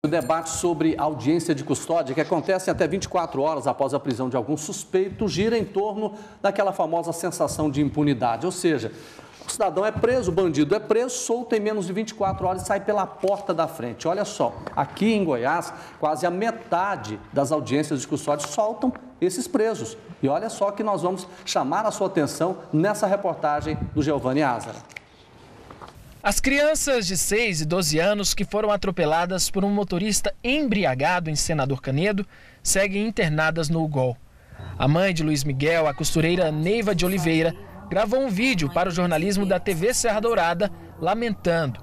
O debate sobre audiência de custódia, que acontece até 24 horas após a prisão de algum suspeito, gira em torno daquela famosa sensação de impunidade. Ou seja, o cidadão é preso, o bandido é preso, solto em menos de 24 horas e sai pela porta da frente. Olha só, aqui em Goiás, quase a metade das audiências de custódia soltam esses presos. E olha só que nós vamos chamar a sua atenção nessa reportagem do Giovanni Ázara. As crianças de 6 e 12 anos que foram atropeladas por um motorista embriagado em Senador Canedo seguem internadas no UGOL. A mãe de Luiz Miguel, a costureira Neiva de Oliveira, gravou um vídeo para o jornalismo da TV Serra Dourada lamentando.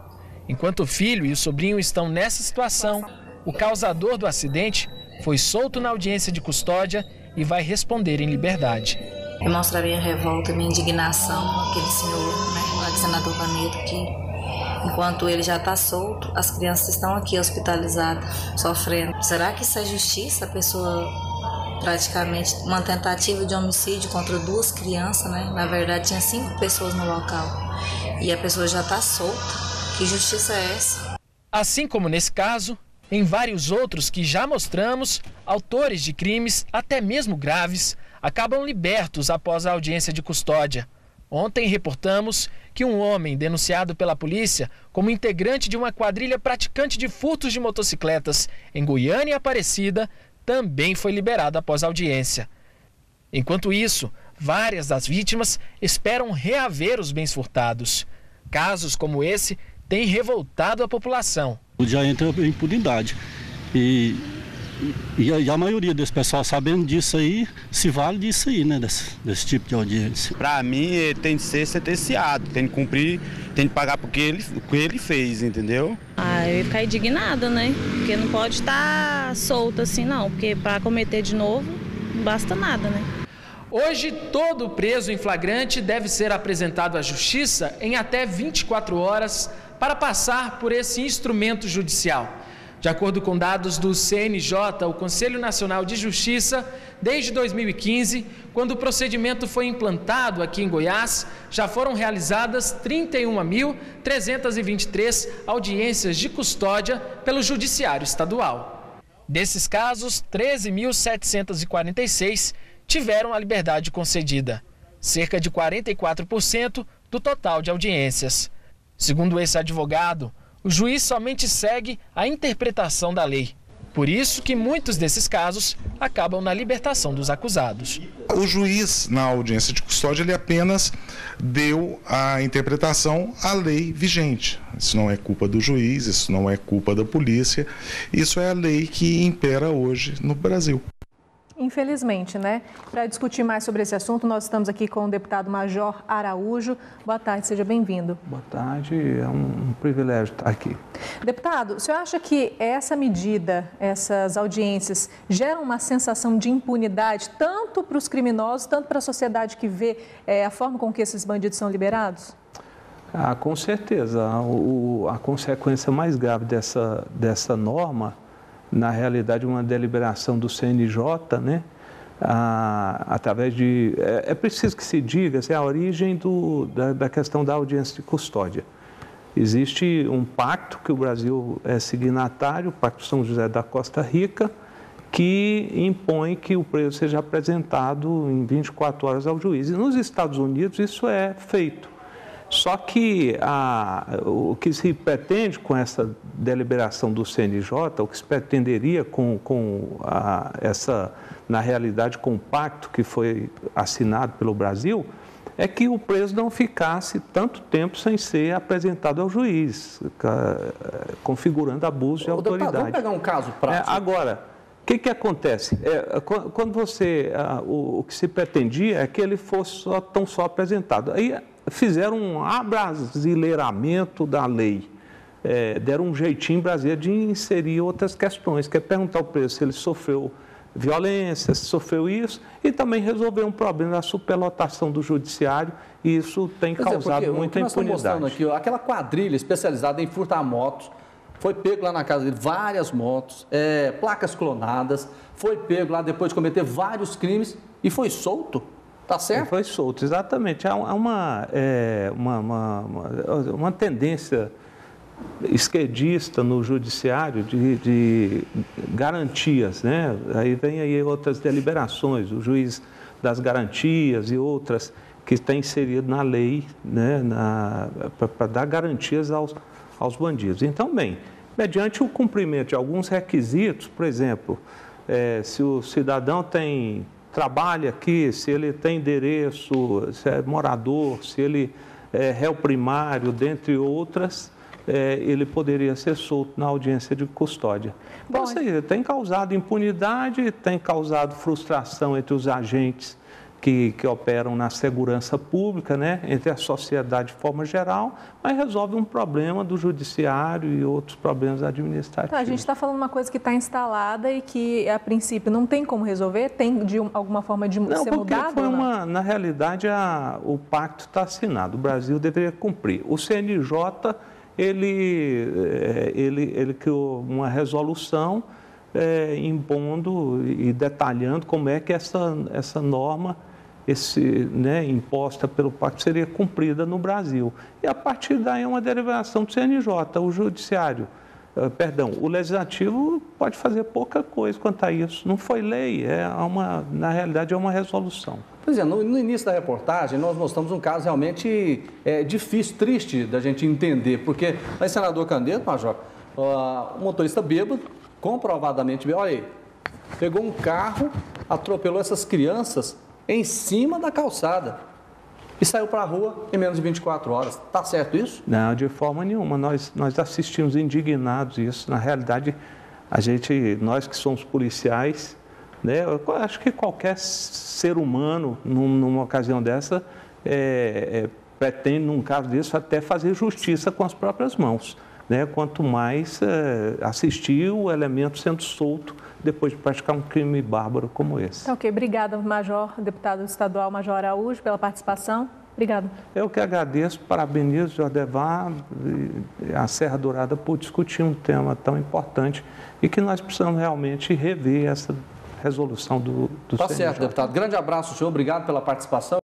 Enquanto o filho e o sobrinho estão nessa situação, o causador do acidente foi solto na audiência de custódia e vai responder em liberdade. Eu mostro a minha revolta, minha indignação com aquele senhor, né, lá de Senador Canedo, que enquanto ele já está solto, as crianças estão aqui hospitalizadas, sofrendo. Será que isso é justiça? A pessoa praticamente uma tentativa de homicídio contra 2 crianças, né? Na verdade, tinha 5 pessoas no local e a pessoa já está solta. Que justiça é essa? Assim como nesse caso, em vários outros que já mostramos, autores de crimes, até mesmo graves, acabam libertos após a audiência de custódia. Ontem reportamos que um homem denunciado pela polícia como integrante de uma quadrilha praticante de furtos de motocicletas em Goiânia e Aparecida também foi liberado após a audiência. Enquanto isso, várias das vítimas esperam reaver os bens furtados. Casos como esse têm revoltado a população. Já entra em impunidade e a maioria desse pessoal, sabendo disso aí, se vale disso aí, né, desse tipo de audiência. Para mim, ele tem que ser sentenciado, tem que cumprir, tem que pagar por o que ele fez, entendeu? Eu ia ficar indignada, né? Porque não pode estar solto assim, não, porque para cometer de novo, não basta nada, né? Hoje, todo preso em flagrante deve ser apresentado à Justiça em até 24 horas para passar por esse instrumento judicial. De acordo com dados do CNJ, o Conselho Nacional de Justiça, desde 2015, quando o procedimento foi implantado aqui em Goiás, já foram realizadas 31.323 audiências de custódia pelo Judiciário Estadual. Desses casos, 13.746 tiveram a liberdade concedida, cerca de 44% do total de audiências. Segundo esse advogado, o juiz somente segue a interpretação da lei. Por isso que muitos desses casos acabam na libertação dos acusados. O juiz, na audiência de custódia, ele apenas deu a interpretação à lei vigente. Isso não é culpa do juiz, isso não é culpa da polícia, isso é a lei que impera hoje no Brasil. Infelizmente, né? Para discutir mais sobre esse assunto, nós estamos aqui com o deputado Major Araújo. Boa tarde, seja bem-vindo. Boa tarde, é um privilégio estar aqui. Deputado, o senhor acha que essa medida, essas audiências, geram uma sensação de impunidade tanto para os criminosos, tanto para a sociedade que vê a forma com que esses bandidos são liberados? Com certeza. A consequência mais grave dessa norma, na realidade, uma deliberação do CNJ, né? Através de... É preciso que se diga a origem da questão da audiência de custódia. Existe um pacto que o Brasil é signatário, o Pacto São José da Costa Rica, que impõe que o preso seja apresentado em 24 horas ao juiz. E nos Estados Unidos isso é feito. Só que o que se pretende com essa deliberação do CNJ, o que se pretenderia na realidade, com o pacto que foi assinado pelo Brasil, é que o preso não ficasse tanto tempo sem ser apresentado ao juiz, configurando abuso de autoridade. Vamos pegar um caso prático. Agora, o que acontece? Quando o que se pretendia é que ele fosse só apresentado. Aí fizeram um abrasileiramento da lei, deram um jeitinho em Brasília de inserir outras questões, que é perguntar ao preso se ele sofreu violência, se sofreu isso, e também resolver um problema da superlotação do judiciário, e isso tem causado muita impunidade. Aqui, aquela quadrilha especializada em furtar motos, foi pego lá na casa dele várias motos, placas clonadas, foi pego lá depois de cometer vários crimes e foi solto. Tá certo? Foi solto, exatamente. Há uma tendência esquerdista no judiciário de garantias, né? Aí vem aí outras deliberações, o juiz das garantias e outras que está inserido na lei, né? Para dar garantias aos bandidos. Então, bem, mediante o cumprimento de alguns requisitos, por exemplo, se o cidadão trabalha aqui, se ele tem endereço, se é morador, se ele é réu primário, dentre outras, ele poderia ser solto na audiência de custódia. Então, isso aí tem causado impunidade, tem causado frustração entre os agentes que operam na segurança pública, né, entre a sociedade de forma geral, mas resolve um problema do judiciário e outros problemas administrativos. Então, a gente está falando uma coisa que está instalada e que, a princípio, não tem como resolver? Tem, de alguma forma, de ser mudado? Na realidade, o pacto está assinado, o Brasil deveria cumprir. O CNJ, ele criou uma resolução impondo e detalhando como é que essa norma imposta pelo pacto seria cumprida no Brasil. E a partir daí é uma derivação do CNJ. O judiciário, o legislativo pode fazer pouca coisa quanto a isso. Não foi lei, na realidade é uma resolução. Pois é, no início da reportagem nós mostramos um caso realmente difícil, triste da gente entender, porque aí, senador Candedo, Major, o motorista bêbado, comprovadamente bêbado, olha aí, pegou um carro, atropelou essas crianças em cima da calçada e saiu para a rua em menos de 24 horas. Está certo isso? Não, de forma nenhuma. Nós assistimos indignados isso. Na realidade, nós que somos policiais, né, eu acho que qualquer ser humano, numa ocasião dessa, pretende, num caso desse, até fazer justiça com as próprias mãos, né? Quanto mais assistir o elemento sendo solto depois de praticar um crime bárbaro como esse. Ok, obrigada, Major, deputado estadual Major Araújo, pela participação. Obrigada. Eu que agradeço, parabenizo o Jordevar e a Serra Dourada por discutir um tema tão importante e que nós precisamos realmente rever essa resolução do Tá certo, deputado. Grande abraço, senhor. Obrigado pela participação.